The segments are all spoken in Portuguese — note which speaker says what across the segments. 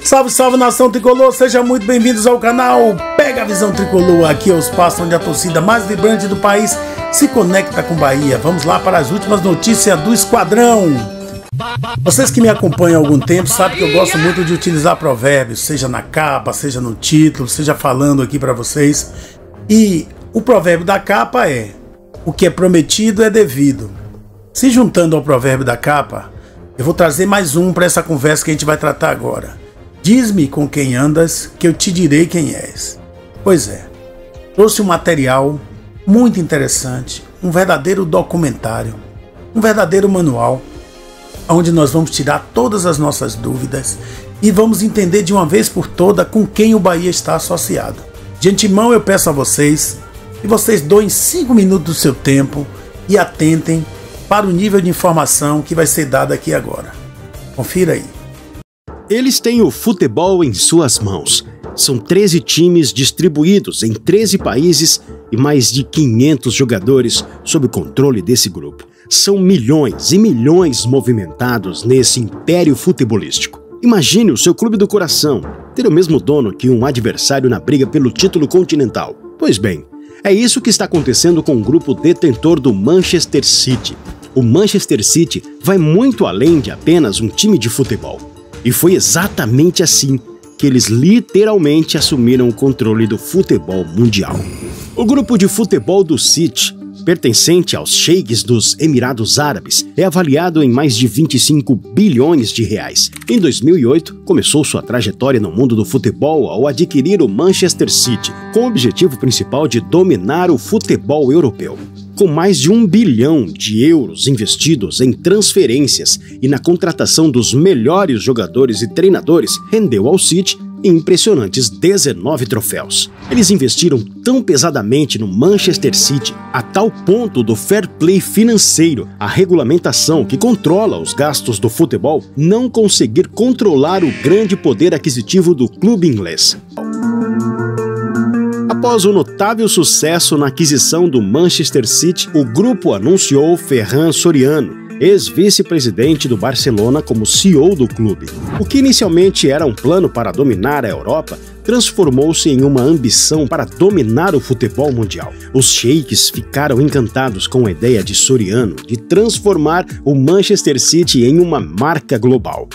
Speaker 1: Salve, salve, nação tricolor, sejam muito bem-vindos ao canal Pega a Visão Tricolor. Aqui é o espaço onde a torcida mais vibrante do país se conecta com Bahia. Vamos lá para as últimas notícias do Esquadrão. Vocês que me acompanham há algum tempo sabem que eu gosto muito de utilizar provérbios, seja na capa, seja no título, seja falando aqui para vocês. E o provérbio da capa é: o que é prometido é devido. Se juntando ao provérbio da capa, eu vou trazer mais um para essa conversa que a gente vai tratar agora. Diz-me com quem andas, que eu te direi quem és. Pois é, trouxe um material muito interessante, um verdadeiro documentário, um verdadeiro manual, onde nós vamos tirar todas as nossas dúvidas e vamos entender de uma vez por toda com quem o Bahia está associado. De antemão eu peço a vocês que vocês doem 5 minutos do seu tempo e atentem para o nível de informação que vai ser dado aqui agora. Confira aí.
Speaker 2: Eles têm o futebol em suas mãos. São 13 times distribuídos em 13 países e mais de 500 jogadores sob o controle desse grupo. São milhões e milhões movimentados nesse império futebolístico. Imagine o seu clube do coração ter o mesmo dono que um adversário na briga pelo título continental. Pois bem, é isso que está acontecendo com o grupo detentor do Manchester City. O Manchester City vai muito além de apenas um time de futebol. E foi exatamente assim que eles literalmente assumiram o controle do futebol mundial. O grupo de futebol do City, pertencente aos sheiks dos Emirados Árabes, é avaliado em mais de 25 bilhões de reais. Em 2008, começou sua trajetória no mundo do futebol ao adquirir o Manchester City, com o objetivo principal de dominar o futebol europeu. Com mais de 1 bilhão de euros investidos em transferências e na contratação dos melhores jogadores e treinadores, rendeu ao City impressionantes 19 troféus. Eles investiram tão pesadamente no Manchester City, a tal ponto do fair play financeiro, a regulamentação que controla os gastos do futebol, não conseguir controlar o grande poder aquisitivo do clube inglês. Após o notável sucesso na aquisição do Manchester City, o grupo anunciou Ferran Soriano, ex-vice-presidente do Barcelona, como CEO do clube. O que inicialmente era um plano para dominar a Europa, transformou-se em uma ambição para dominar o futebol mundial. Os sheiks ficaram encantados com a ideia de Soriano de transformar o Manchester City em uma marca global.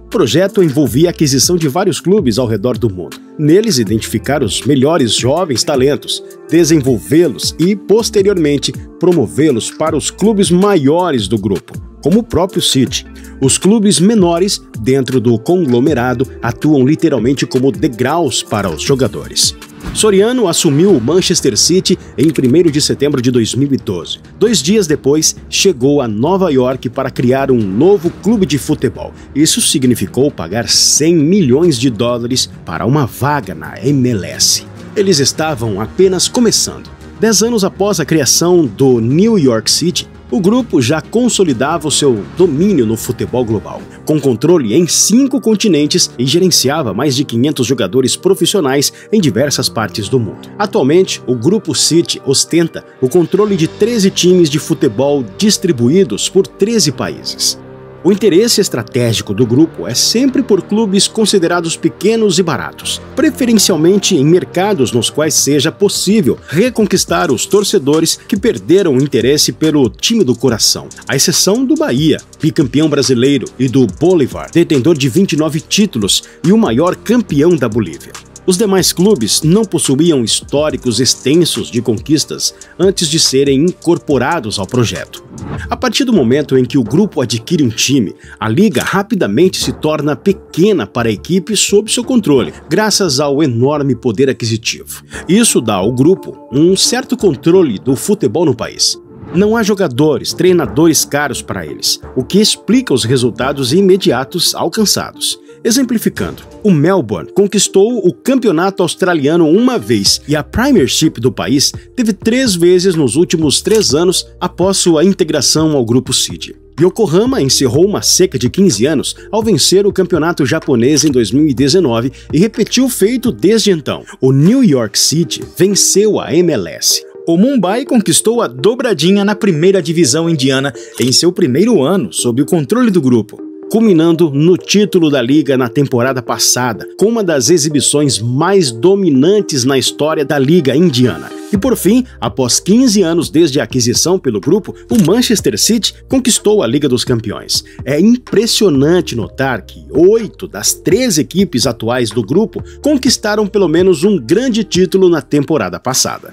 Speaker 2: O projeto envolvia a aquisição de vários clubes ao redor do mundo. Neles, identificar os melhores jovens talentos, desenvolvê-los e, posteriormente, promovê-los para os clubes maiores do grupo, como o próprio City. Os clubes menores, dentro do conglomerado, atuam literalmente como degraus para os jogadores. Soriano assumiu o Manchester City em 1º de setembro de 2012. 2 dias depois, chegou a Nova York para criar um novo clube de futebol. Isso significou pagar 100 milhões de dólares para uma vaga na MLS. Eles estavam apenas começando. 10 anos após a criação do New York City, o grupo já consolidava o seu domínio no futebol global, com controle em 5 continentes e gerenciava mais de 500 jogadores profissionais em diversas partes do mundo. Atualmente, o Grupo City ostenta o controle de 13 times de futebol distribuídos por 13 países. O interesse estratégico do grupo é sempre por clubes considerados pequenos e baratos, preferencialmente em mercados nos quais seja possível reconquistar os torcedores que perderam o interesse pelo time do coração, à exceção do Bahia, bicampeão brasileiro, e do Bolívar, detentor de 29 títulos e o maior campeão da Bolívia. Os demais clubes não possuíam históricos extensos de conquistas antes de serem incorporados ao projeto. A partir do momento em que o grupo adquire um time, a liga rapidamente se torna pequena para a equipe sob seu controle, graças ao enorme poder aquisitivo. Isso dá ao grupo um certo controle do futebol no país. Não há jogadores, treinadores caros para eles, o que explica os resultados imediatos alcançados. Exemplificando, o Melbourne conquistou o campeonato australiano uma vez e a Premiership do país teve 3 vezes nos últimos 3 anos após sua integração ao Grupo City. Yokohama encerrou uma seca de 15 anos ao vencer o campeonato japonês em 2019 e repetiu o feito desde então. O New York City venceu a MLS.
Speaker 3: O Mumbai conquistou a dobradinha na primeira divisão indiana em seu primeiro ano sob o controle do grupo.
Speaker 2: culminando no título da Liga na temporada passada, com uma das exibições mais dominantes na história da Liga indiana. E por fim, após 15 anos desde a aquisição pelo grupo, o Manchester City conquistou a Liga dos Campeões. É impressionante notar que 8 das 13 equipes atuais do grupo conquistaram pelo menos um grande título na temporada passada.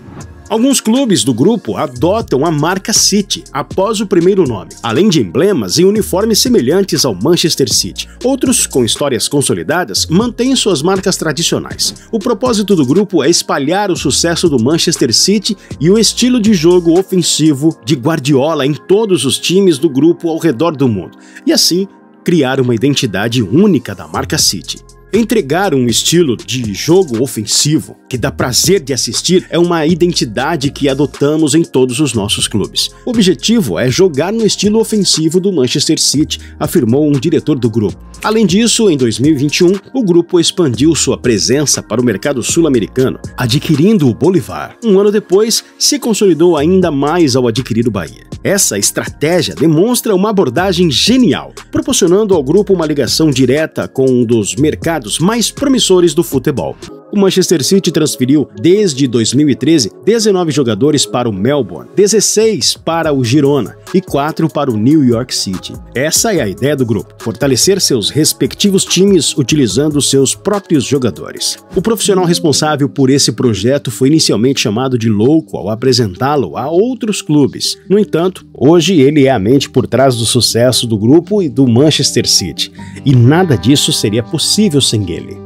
Speaker 2: Alguns clubes do grupo adotam a marca City após o primeiro nome, além de emblemas e uniformes semelhantes ao Manchester City. Outros, com histórias consolidadas, mantêm suas marcas tradicionais. O propósito do grupo é espalhar o sucesso do Manchester City e o estilo de jogo ofensivo de Guardiola em todos os times do grupo ao redor do mundo, e assim criar uma identidade única da marca City. Entregar um estilo de jogo ofensivo que dá prazer de assistir é uma identidade que adotamos em todos os nossos clubes. O objetivo é jogar no estilo ofensivo do Manchester City, afirmou um diretor do grupo. Além disso, em 2021, o grupo expandiu sua presença para o mercado sul-americano, adquirindo o Bolívar. Um ano depois, se consolidou ainda mais ao adquirir o Bahia. Essa estratégia demonstra uma abordagem genial, proporcionando ao grupo uma ligação direta com um dos mercados mais promissores do futebol. O Manchester City transferiu, desde 2013, 19 jogadores para o Melbourne, 16 para o Girona e 4 para o New York City. Essa é a ideia do grupo, fortalecer seus respectivos times utilizando seus próprios jogadores. O profissional responsável por esse projeto foi inicialmente chamado de louco ao apresentá-lo a outros clubes. No entanto, hoje ele é a mente por trás do sucesso do grupo e do Manchester City, e nada disso seria possível sem ele.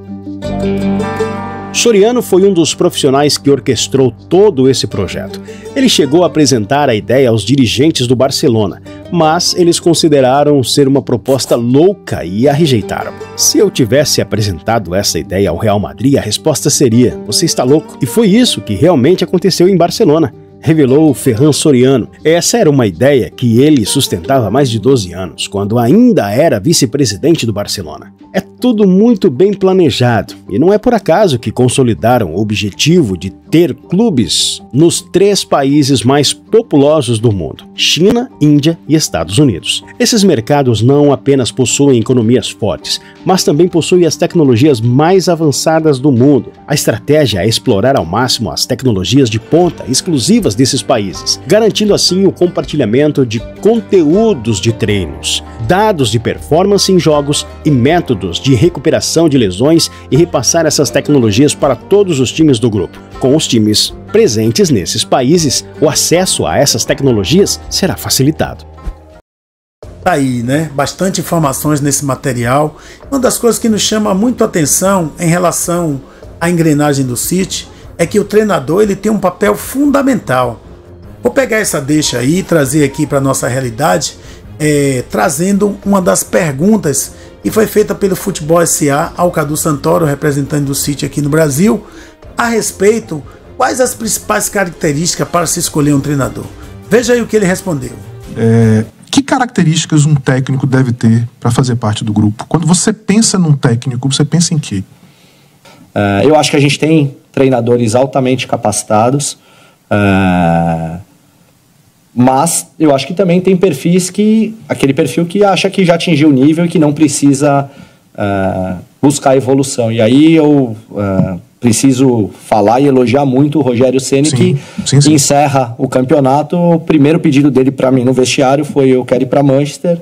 Speaker 2: Soriano foi um dos profissionais que orquestrou todo esse projeto. Ele chegou a apresentar a ideia aos dirigentes do Barcelona, mas eles consideraram ser uma proposta louca e a rejeitaram. Se eu tivesse apresentado essa ideia ao Real Madrid, a resposta seria: você está louco. E foi isso que realmente aconteceu em Barcelona, revelou Ferran Soriano. Essa era uma ideia que ele sustentava há mais de 12 anos, quando ainda era vice-presidente do Barcelona. É tudo muito bem planejado, e não é por acaso que consolidaram o objetivo de ter clubes nos 3 países mais populosos do mundo: China, Índia e Estados Unidos. Esses mercados não apenas possuem economias fortes, mas também possuem as tecnologias mais avançadas do mundo. A estratégia é explorar ao máximo as tecnologias de ponta exclusivas desses países, garantindo assim o compartilhamento de conteúdos de treinos, dados de performance em jogos e métodos de recuperação de lesões, e repassar essas tecnologias para todos os times do grupo. Com os times presentes nesses países, o acesso a essas tecnologias será facilitado.
Speaker 1: Tá aí, né? Bastante informações nesse material. Uma das coisas que nos chama muito a atenção em relação à engrenagem do City é que o treinador ele tem um papel fundamental. Vou pegar essa deixa aí e trazer aqui para nossa realidade, trazendo uma das perguntas que foi feita pelo Futebol SA ao Cadu Santoro, representante do City aqui no Brasil, a respeito quais as principais características para se escolher um treinador. Veja aí o que ele respondeu.
Speaker 4: Que características um técnico deve ter para fazer parte do grupo? Quando você pensa num técnico, você pensa em quê?
Speaker 5: Eu acho que a gente tem treinadores altamente capacitados, mas eu acho que também tem perfis aquele perfil que acha que já atingiu o nível e que não precisa buscar evolução. E aí eu preciso falar e elogiar muito o Rogério Ceni, que encerra o campeonato. O primeiro pedido dele para mim no vestiário foi: eu quero ir para Manchester,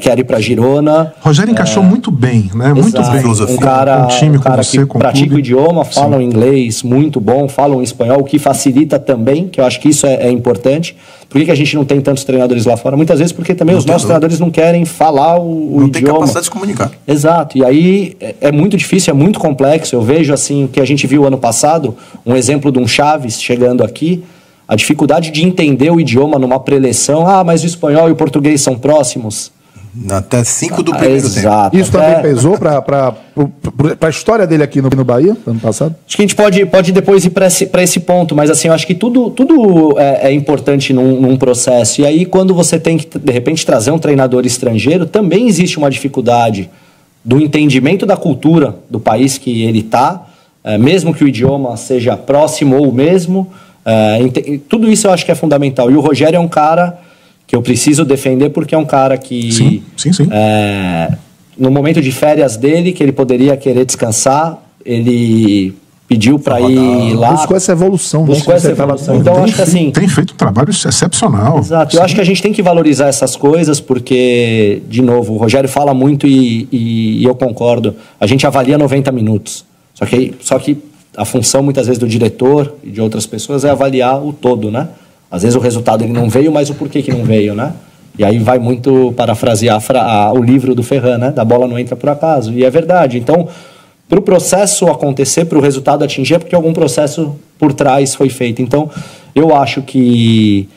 Speaker 5: quero ir para Girona.
Speaker 4: Rogério encaixou muito bem, né? Muito bem.
Speaker 5: Um cara que pratica o idioma, fala o inglês muito bom, fala o espanhol, o que facilita também, que eu acho que isso é importante. Por que a gente não tem tantos treinadores lá fora? Muitas vezes porque também os nossos treinadores não querem falar o idioma. Não tem
Speaker 6: capacidade de se comunicar.
Speaker 5: Exato. E aí é muito difícil, é muito complexo. Eu vejo assim o que a gente viu ano passado, um exemplo de um Chaves chegando aqui, a dificuldade de entender o idioma numa preleção. Mas o espanhol e o português são próximos.
Speaker 6: Até 5 do primeiro tempo.
Speaker 7: Isso também pesou para a história dele aqui no Bahia, ano passado?
Speaker 5: Acho que a gente pode depois ir para esse ponto, mas assim, eu acho que tudo é importante num processo. E aí, quando você tem que, de repente, trazer um treinador estrangeiro, também existe uma dificuldade do entendimento da cultura do país que ele está, mesmo que o idioma seja próximo ou o mesmo. Tudo isso eu acho que é fundamental. E o Rogério é um cara que eu preciso defender porque é um cara que...
Speaker 4: Sim.
Speaker 5: No momento de férias dele, que ele poderia querer descansar, ele pediu para ir lá.
Speaker 7: Buscou essa evolução.
Speaker 5: Buscou essa evolução. Então, acho que assim...
Speaker 4: Tem feito um trabalho excepcional.
Speaker 5: Exato. Eu acho que a gente tem que valorizar essas coisas, porque, de novo, o Rogério fala muito e eu concordo. A gente avalia 90 minutos. Só que a função, muitas vezes, do diretor e de outras pessoas é avaliar o todo, né? Às vezes o resultado ele não veio, mas o porquê que não veio, né? E aí vai muito parafrasear o livro do Ferran, né? Da bola não entra por acaso. E é verdade. Então, para o processo acontecer, para o resultado atingir, é porque algum processo por trás foi feito. Então, eu acho que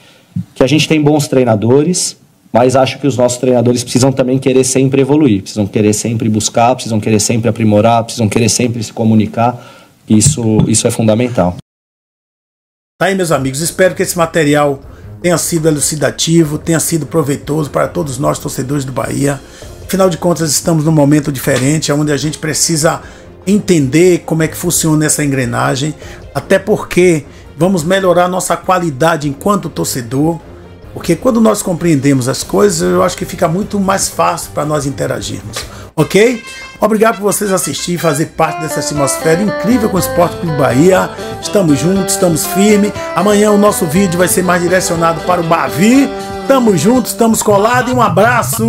Speaker 5: a gente tem bons treinadores, mas acho que os nossos treinadores precisam também querer sempre evoluir, precisam querer sempre buscar, precisam querer sempre aprimorar, precisam querer sempre se comunicar. Isso é fundamental.
Speaker 1: Tá aí, meus amigos. Espero que esse material tenha sido elucidativo, tenha sido proveitoso para todos nós, torcedores do Bahia. Afinal de contas, estamos num momento diferente, onde a gente precisa entender como é que funciona essa engrenagem, até porque vamos melhorar nossa qualidade enquanto torcedor, porque quando nós compreendemos as coisas, eu acho que fica muito mais fácil para nós interagirmos, ok? Obrigado por vocês assistirem e fazer parte dessa atmosfera incrível com o Esporte Clube Bahia. Estamos juntos, estamos firmes. Amanhã o nosso vídeo vai ser mais direcionado para o Bavi. Estamos juntos, estamos colados e um abraço!